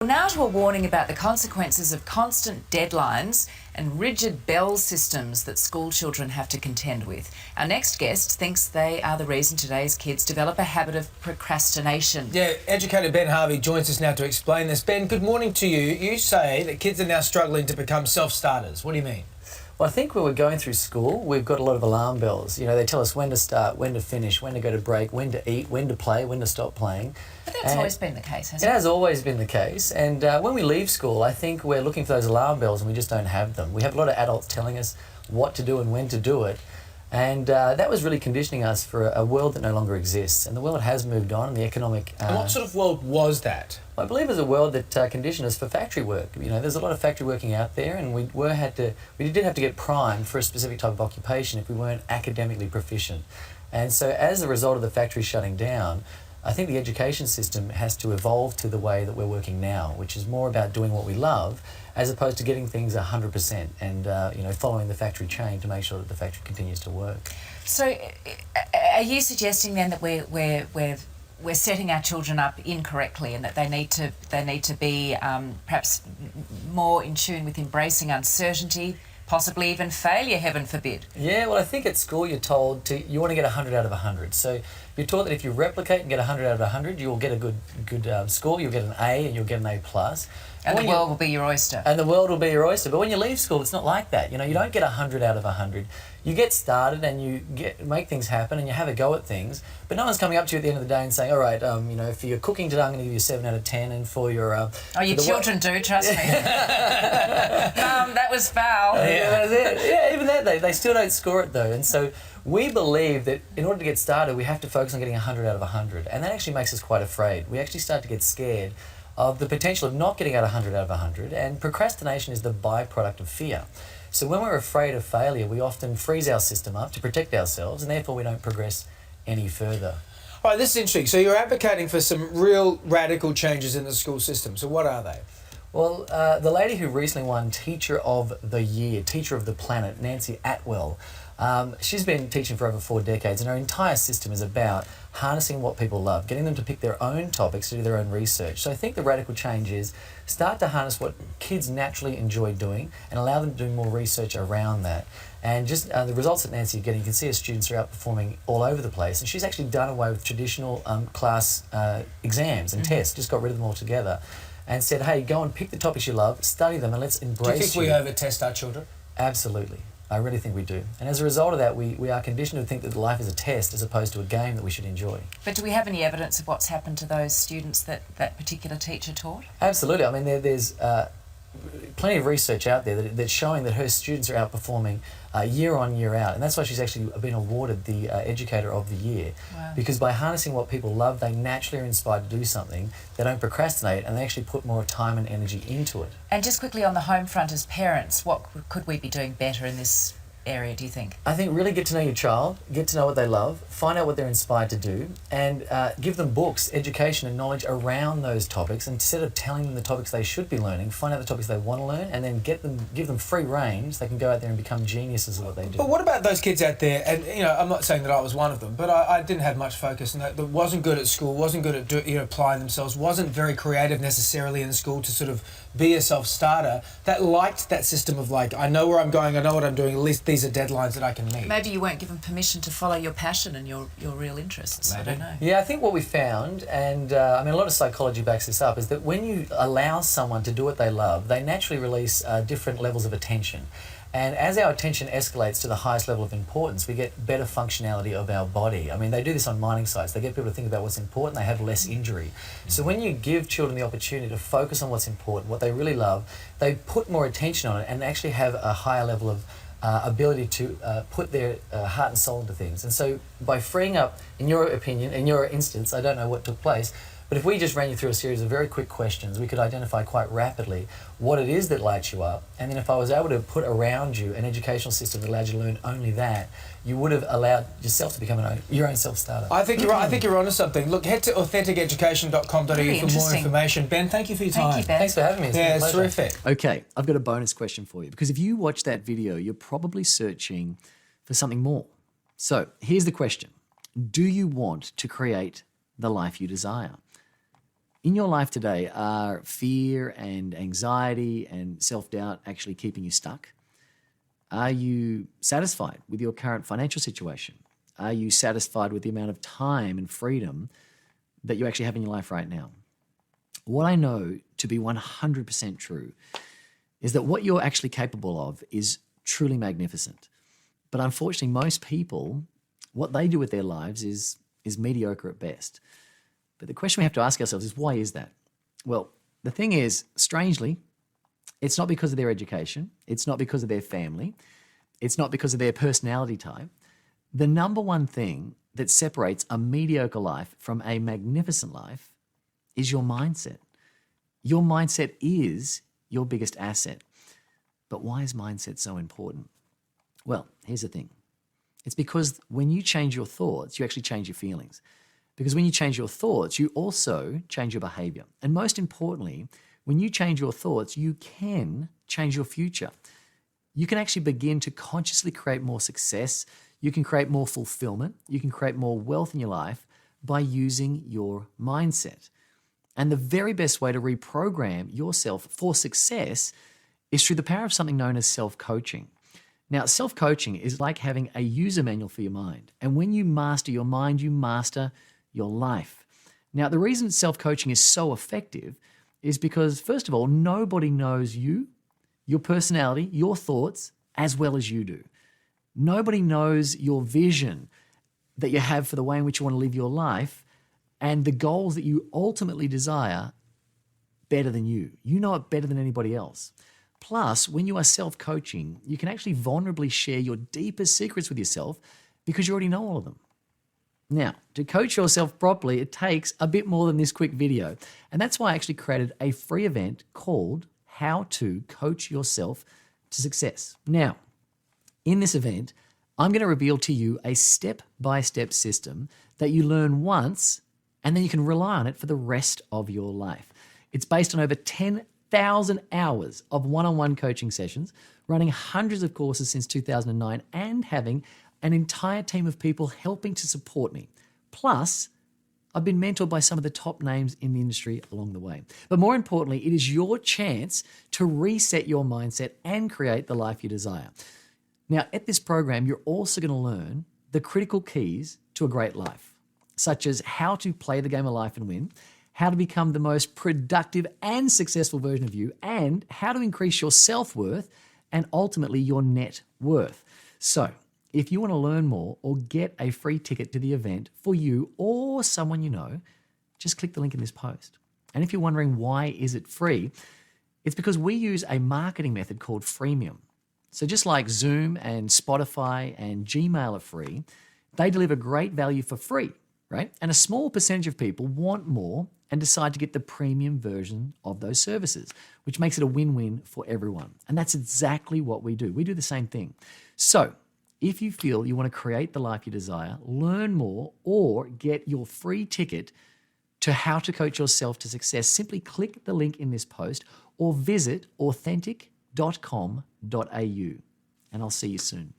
Now to a warning about the consequences of constant deadlines and rigid bell systems that school children have to contend with. Our next guest thinks they are the reason today's kids develop a habit of procrastination. Yeah, educator Ben Harvey joins us now to explain this. Ben, good morning to you. You say that kids are now struggling to become self-starters. What do you mean? Well, I think when we're going through school, we've got a lot of alarm bells. You know, they tell us when to start, when to finish, when to go to break, when to eat, when to play, when to stop playing. But that's always been the case, hasn't it? It has always been the case. And when we leave school, I think we're looking for those alarm bells and we just don't have them. We have a lot of adults telling us what to do and when to do it. And that was really conditioning us for a world that no longer exists. And the world has moved on, and the economic... And what sort of world was that? I believe it was a world that conditioned us for factory work. You know, there's a lot of factory working out there, and we did have to get primed for a specific type of occupation if we weren't academically proficient. And so as a result of the factory shutting down, I think the education system has to evolve to the way that we're working now, which is more about doing what we love, as opposed to getting things 100% and you know, following the factory chain to make sure that the factory continues to work. So, are you suggesting then that we're setting our children up incorrectly, and that they need to be perhaps more in tune with embracing uncertainty, possibly even failure, heaven forbid? Yeah, well, I think at school you're told you want to get 100 out of 100. So you're taught that if you replicate and get 100 out of 100, you'll get a good score, you'll get an A and you'll get an A+. And the world will be your oyster. And the world will be your oyster. But when you leave school, it's not like that. You know, you don't get 100 out of 100. You get started and you make things happen and you have a go at things. But no one's coming up to you at the end of the day and saying, all right, you know, for your cooking today, I'm going to give you a 7 out of 10, and for your... oh, your children do, trust me. That was foul. Yeah, that's it. Yeah, even that, they still don't score it, though. And so we believe that in order to get started, we have to focus on getting 100 out of 100. And that actually makes us quite afraid. We actually start to get scared of the potential of not getting out 100 out of 100, and procrastination is the byproduct of fear. So when we're afraid of failure, we often freeze our system up to protect ourselves, and therefore we don't progress any further. All right, this is interesting. So you're advocating for some real radical changes in the school system. So what are they? Well, the lady who recently won Teacher of the Year, Teacher of the Planet, Nancy Atwell, she's been teaching for over 4 decades, and her entire system is about harnessing what people love, getting them to pick their own topics, to do their own research. So I think the radical change is start to harness what kids naturally enjoy doing and allow them to do more research around that. And just the results that Nancy is getting, you can see her students are outperforming all over the place, and she's actually done away with traditional class exams and tests, just got rid of them altogether, and said, hey, go and pick the topics you love, study them, and let's embrace. Do you think we over-test our children? Absolutely. I really think we do. And as a result of that, we are conditioned to think that life is a test as opposed to a game that we should enjoy. But do we have any evidence of what's happened to those students that that particular teacher taught? Absolutely. I mean, there's plenty of research out there that's showing that her students are outperforming year on, year out. And that's why she's actually been awarded the Educator of the Year. Wow. Because by harnessing what people love, they naturally are inspired to do something. They don't procrastinate, and they actually put more time and energy into it. And just quickly on the home front as parents, what could we be doing better in this area, do you think? I think really get to know your child, get to know what they love, find out what they're inspired to do, and give them books, education and knowledge around those topics. Instead of telling them the topics they should be learning, find out the topics they want to learn, and then give them free range. They can go out there and become geniuses at what they do. But what about those kids out there, and you know, I'm not saying that I was one of them, but I didn't have much focus, and that wasn't good at school, wasn't good at applying themselves, wasn't very creative necessarily in school to sort of be a self-starter, that liked that system of like, I know where I'm going, I know what I'm doing, at least these are deadlines that I can meet. Maybe you weren't given permission to follow your passion and your real interests. Maybe. I don't know. Yeah, I think what we found, and I mean a lot of psychology backs this up, is that when you allow someone to do what they love, they naturally release different levels of attention. And as our attention escalates to the highest level of importance, we get better functionality of our body. I mean, they do this on mining sites. They get people to think about what's important. They have less injury. So when you give children the opportunity to focus on what's important, what they really love, they put more attention on it and actually have a higher level of ability to put their heart and soul into things. And so by freeing up, in your opinion, in your instance, I don't know what took place, but if we just ran you through a series of very quick questions, we could identify quite rapidly what it is that lights you up. And then if I was able to put around you an educational system that allowed you to learn only that, you would have allowed yourself to become your own self-starter. I think you're right. I think you're onto something. Look, head to authenticeducation.com.au for more information. Ben, thank you for your time. Thank you, Ben. Thanks for having me. It's terrific. Okay, I've got a bonus question for you, because if you watch that video, you're probably searching for something more. So here's the question. Do you want to create the life you desire? in your life today, are fear and anxiety and self-doubt actually keeping you stuck? Are you satisfied with your current financial situation? Are you satisfied with the amount of time and freedom that you actually have in your life right now? What I know to be 100% true is that what you're actually capable of is truly magnificent. But unfortunately, most people, what they do with their lives is mediocre at best. But the question we have to ask ourselves is, why is that? Well, the thing is, strangely, it's not because of their education. It's not because of their family. It's not because of their personality type. The number one thing that separates a mediocre life from a magnificent life is your mindset. Your mindset is your biggest asset. But why is mindset so important? Well, here's the thing. It's because when you change your thoughts, you actually change your feelings. Because when you change your thoughts, you also change your behavior. And most importantly, when you change your thoughts, you can change your future. You can actually begin to consciously create more success. You can create more fulfillment. You can create more wealth in your life by using your mindset. And the very best way to reprogram yourself for success is through the power of something known as self-coaching. Now, self-coaching is like having a user manual for your mind. And when you master your mind, you master your life. Now, the reason self-coaching is so effective is because, first of all, nobody knows you, your personality, your thoughts, as well as you do. Nobody knows your vision that you have for the way in which you want to live your life and the goals that you ultimately desire better than you. You know it better than anybody else. Plus, when you are self-coaching, you can actually vulnerably share your deepest secrets with yourself because you already know all of them. Now, to coach yourself properly, it takes a bit more than this quick video. And that's why I actually created a free event called How to Coach Yourself to Success. Now, in this event, I'm going to reveal to you a step-by-step system that you learn once and then you can rely on it for the rest of your life. It's based on over 10,000 hours of one-on-one coaching sessions, running hundreds of courses since 2009, and having an entire team of people helping to support me. Plus, I've been mentored by some of the top names in the industry along the way. But more importantly, it is your chance to reset your mindset and create the life you desire. Now, at this program, you're also going to learn the critical keys to a great life, such as how to play the game of life and win, how to become the most productive and successful version of you, and how to increase your self-worth and ultimately your net worth. So, if you want to learn more or get a free ticket to the event for you or someone you know, just click the link in this post. And if you're wondering why is it free, it's because we use a marketing method called freemium. So just like Zoom and Spotify and Gmail are free, they deliver great value for free, right? And a small percentage of people want more and decide to get the premium version of those services, which makes it a win-win for everyone. And that's exactly what we do. We do the same thing. So if you feel you want to create the life you desire, learn more, or get your free ticket to How to Coach Yourself to Success, simply click the link in this post or visit authentic.com.au. And I'll see you soon.